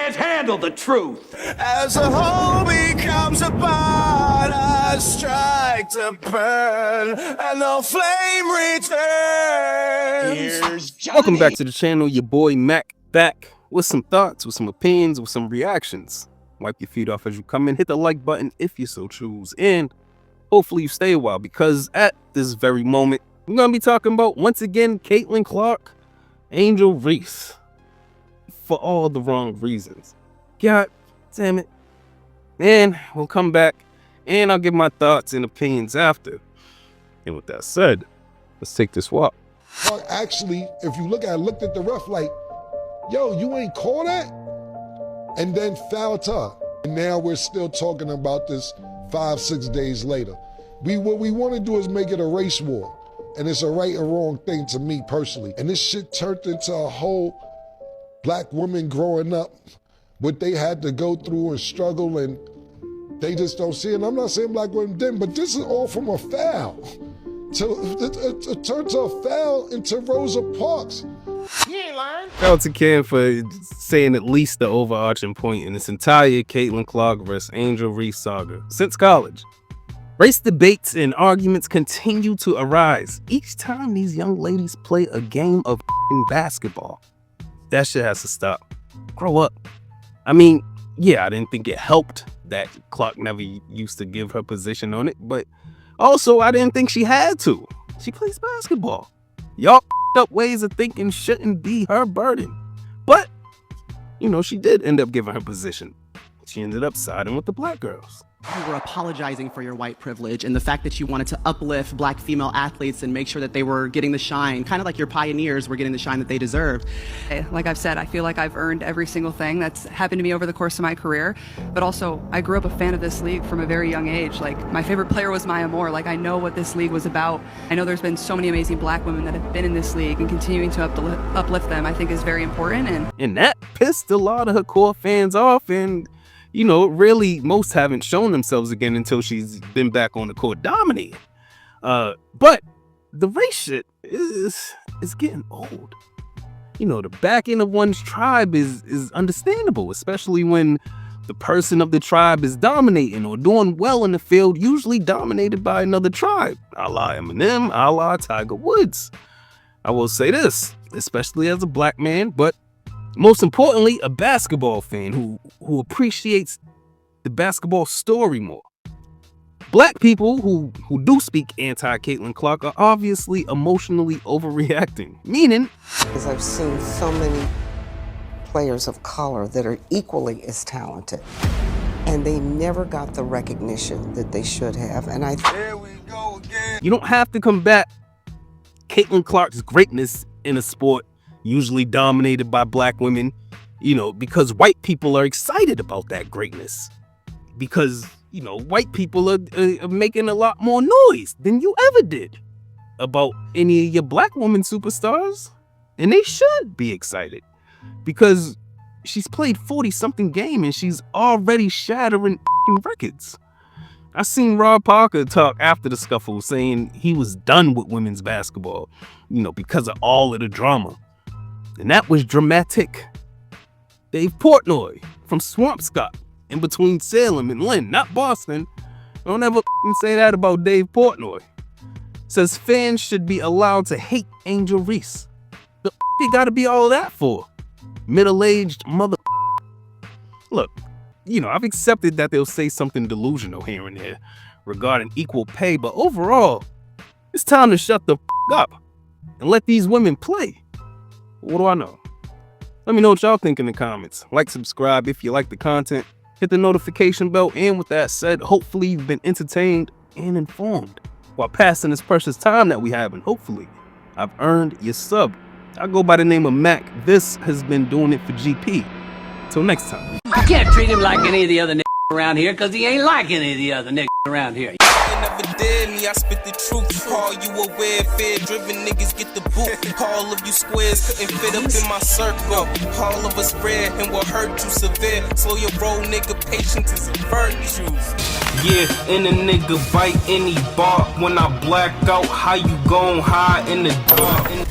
can't handle the truth. As a whole becomes a part, I strike to burn, and the flame returns. Welcome back to the channel. Your boy Mac back with some thoughts, with some opinions, with some reactions. Wipe your feet off as you come in. Hit the like button if you so choose. And hopefully you stay a while, because at this very moment, we're going to be talking about, once again, Caitlin Clark, Angel Reese. For all the wrong reasons. God damn it. And we'll come back and I'll give my thoughts and opinions after. And with that said, let's take this walk. Actually, if you looked at the ref like, yo, you ain't call that? And then fouled her. And now we're still talking about this 5-6 days later. What we want to do is make it a race war. And it's a right or wrong thing to me personally. And this shit turned into a whole black women growing up, what they had to go through and struggle, and they just don't see it. And I'm not saying black women didn't, but this is all from a foul. It turned to a foul into Rosa Parks. You ain't lying. Shout out to Ken for saying at least the overarching point in this entire Caitlin Clark vs. Angel Reese saga since college. Race debates and arguments continue to arise each time these young ladies play a game of basketball. That shit has to stop. Grow up. I mean, yeah, I didn't think it helped that Clark never used to give her position on it, but also I didn't think she had to. She plays basketball. Y'all up ways of thinking shouldn't be her burden. But, you know, she did end up giving her position. She ended up siding with the black girls. You were apologizing for your white privilege and the fact that you wanted to uplift black female athletes and make sure that they were getting the shine, kind of like your pioneers were getting the shine that they deserved. Like I've said, I feel like I've earned every single thing that's happened to me over the course of my career, but also I grew up a fan of this league from a very young age. Like, my favorite player was Maya Moore. Like, I know what this league was about. I know there's been so many amazing black women that have been in this league, and continuing to uplift them I think is very important. And that pissed a lot of her core fans off, and you know, really, most haven't shown themselves again until she's been back on the court dominating. But the race shit is getting old. You know, the backing of one's tribe is understandable, especially when the person of the tribe is dominating or doing well in the field, usually dominated by another tribe, a la Eminem, a la Tiger Woods. I will say this, especially as a black man, but most importantly, a basketball fan who appreciates the basketball story more. Black people who do speak anti-Caitlin Clark are obviously emotionally overreacting, meaning, because I've seen so many players of color that are equally as talented, and they never got the recognition that they should have. And There we go again. You don't have to combat Caitlin Clark's greatness in a sport usually dominated by black women, you know, because white people are excited about that greatness. Because, you know, white people are making a lot more noise than you ever did about any of your black woman superstars. And they should be excited, because she's played 40-something games and she's already shattering records. I seen Rob Parker talk after the scuffle saying he was done with women's basketball, you know, because of all of the drama. And that was dramatic. Dave Portnoy from Swampscott, in between Salem and Lynn, not Boston. Don't ever say that about Dave Portnoy. Says fans should be allowed to hate Angel Reese. The you gotta be all that for? Middle-aged mother. Look, you know, I've accepted that they'll say something delusional here and there regarding equal pay, but overall, it's time to shut the up and let these women play. What do I know? Let me know what y'all think in the comments. Like, subscribe if you like the content. Hit the notification bell. And with that said, hopefully you've been entertained and informed while passing this precious time that we have. And hopefully I've earned your sub. I go by the name of Mac. This has been Doing It for GP. Till next time. You can't treat him like any of the other niggas around here, because he ain't like any of the other niggas around here. Never did me, I spit the truth. Call you aware, fear-driven niggas get the boot. All of you squares couldn't fit up in my circle. All of us red and will hurt you severe. Slow your roll, nigga, patience is a virtue. Yeah, and a nigga bite any bar. When I black out, how you gon' hide in the dark?